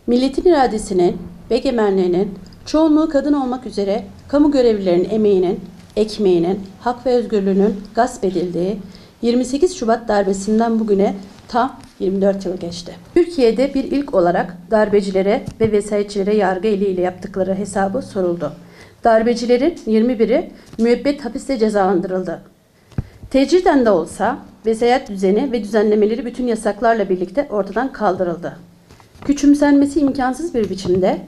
Milletin iradesinin ve egemenliğinin çoğunluğu kadın olmak üzere kamu görevlilerinin emeğinin, ekmeğinin, hak ve özgürlüğünün gasp edildiği 28 Şubat darbesinden bugüne tam 24 yıl geçti. Türkiye'de bir ilk olarak darbecilere ve vesayetçilere yargı eliyle yaptıkları hesabı soruldu. Darbecilerin 21'i müebbet hapiste cezalandırıldı. Tecriden de olsa vesayet düzeni ve düzenlemeleri bütün yasaklarla birlikte ortadan kaldırıldı. Küçümsenmesi imkansız bir biçimde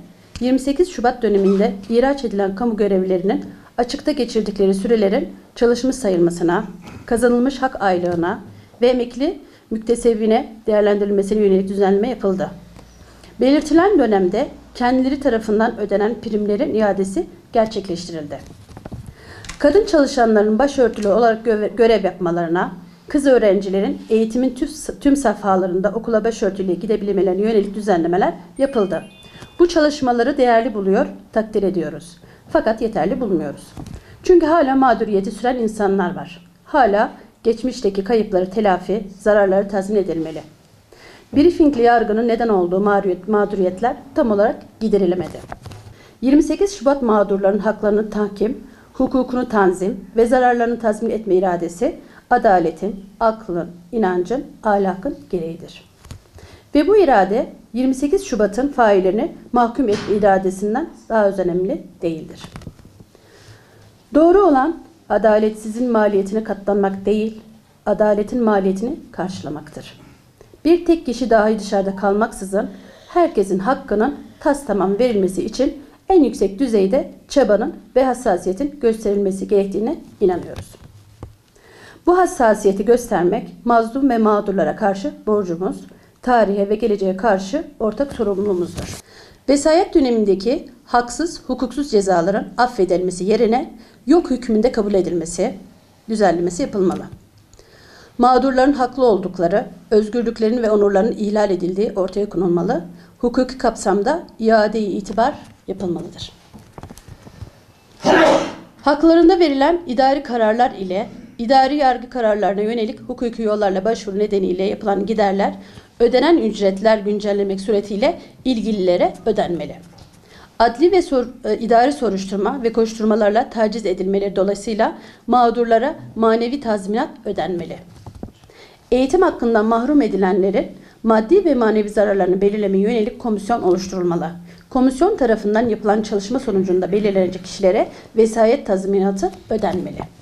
28 Şubat döneminde ihraç edilen kamu görevlilerinin açıkta geçirdikleri sürelerin çalışmış sayılmasına, kazanılmış hak aylığına ve emekli müktesebine değerlendirilmesine yönelik düzenleme yapıldı. Belirtilen dönemde kendileri tarafından ödenen primlerin iadesi gerçekleştirildi. Kadın çalışanların başörtülü olarak görev yapmalarına, kız öğrencilerin eğitimin tüm safhalarında okula başörtüyle gidebilmelerine yönelik düzenlemeler yapıldı. Bu çalışmaları değerli buluyor, takdir ediyoruz. Fakat yeterli bulmuyoruz. Çünkü hala mağduriyeti süren insanlar var. Hala geçmişteki kayıpları telafi, zararları tazmin edilmeli. Briefingli yargının neden olduğu mağduriyetler tam olarak giderilemedi. 28 Şubat mağdurların haklarını tahkim, hukukunu tanzim ve zararlarını tazmin etme iradesi, adaletin, aklın, inancın, ahlakın gereğidir. Ve bu irade 28 Şubat'ın faillerini mahkum etme iradesinden daha önemli değildir. Doğru olan adaletsizin maliyetine katlanmak değil, adaletin maliyetini karşılamaktır. Bir tek kişi dahi dışarıda kalmaksızın herkesin hakkının tamam verilmesi için en yüksek düzeyde çabanın ve hassasiyetin gösterilmesi gerektiğine inanıyoruz. Bu hassasiyeti göstermek mazlum ve mağdurlara karşı borcumuz, tarihe ve geleceğe karşı ortak sorumluluğumuzdur. Vesayet dönemindeki haksız, hukuksuz cezaların affedilmesi yerine yok hükmünde kabul edilmesi, düzenlemesi yapılmalı. Mağdurların haklı oldukları, özgürlüklerinin ve onurlarının ihlal edildiği ortaya konulmalı, hukuki kapsamda iade-i itibar yapılmalıdır. Haklarında verilen idari kararlar ile idari yargı kararlarına yönelik hukuki yollarla başvuru nedeniyle yapılan giderler, ödenen ücretler güncellemek suretiyle ilgililere ödenmeli. Adli ve idari soruşturma ve koşturmalarla taciz edilmeleri dolayısıyla mağdurlara manevi tazminat ödenmeli. Eğitim hakkından mahrum edilenlerin maddi ve manevi zararlarını belirlemeye yönelik komisyon oluşturulmalı. Komisyon tarafından yapılan çalışma sonucunda belirlenecek kişilere vesayet tazminatı ödenmeli.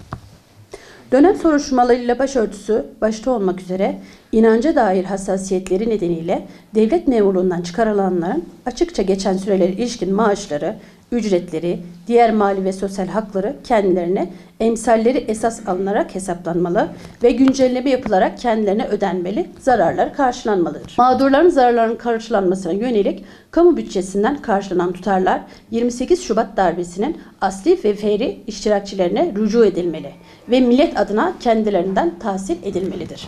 Dönem soruşturmalarıyla başörtüsü başta olmak üzere inanca dair hassasiyetleri nedeniyle devlet memurluğundan çıkarılanların açıkça geçen sürelere ilişkin maaşları, ücretleri, diğer mali ve sosyal hakları kendilerine emsalleri esas alınarak hesaplanmalı ve güncelleme yapılarak kendilerine ödenmeli, zararları karşılanmalıdır. Mağdurların zararlarının karşılanmasına yönelik kamu bütçesinden karşılanan tutarlar 28 Şubat darbesinin asli ve feyri iştirakçilerine rücu edilmeli ve millet adına kendilerinden tahsil edilmelidir.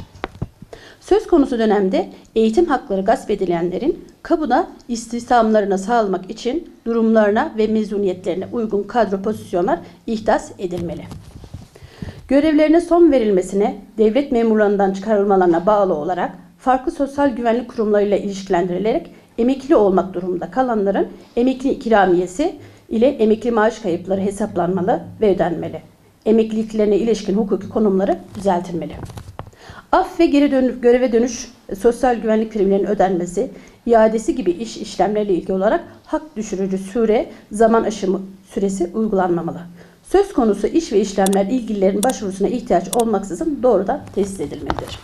Söz konusu dönemde eğitim hakları gasp edilenlerin kamuda istihdamlarına sağlamak için durumlarına ve mezuniyetlerine uygun kadro pozisyonlar ihdas edilmeli. Görevlerine son verilmesine, devlet memurlarından çıkarılmalarına bağlı olarak farklı sosyal güvenlik kurumlarıyla ilişkilendirilerek emekli olmak durumunda kalanların emekli ikramiyesi ile emekli maaş kayıpları hesaplanmalı ve ödenmeli. Emekliliklerine ilişkin hukuki konumları düzeltilmeli. Af ve göreve dönüş sosyal güvenlik primlerinin ödenmesi, iadesi gibi iş işlemleriyle ilgili olarak hak düşürücü zaman aşımı süresi uygulanmamalı. Söz konusu iş ve işlemler ilgililerin başvurusuna ihtiyaç olmaksızın doğrudan tesis edilmelidir.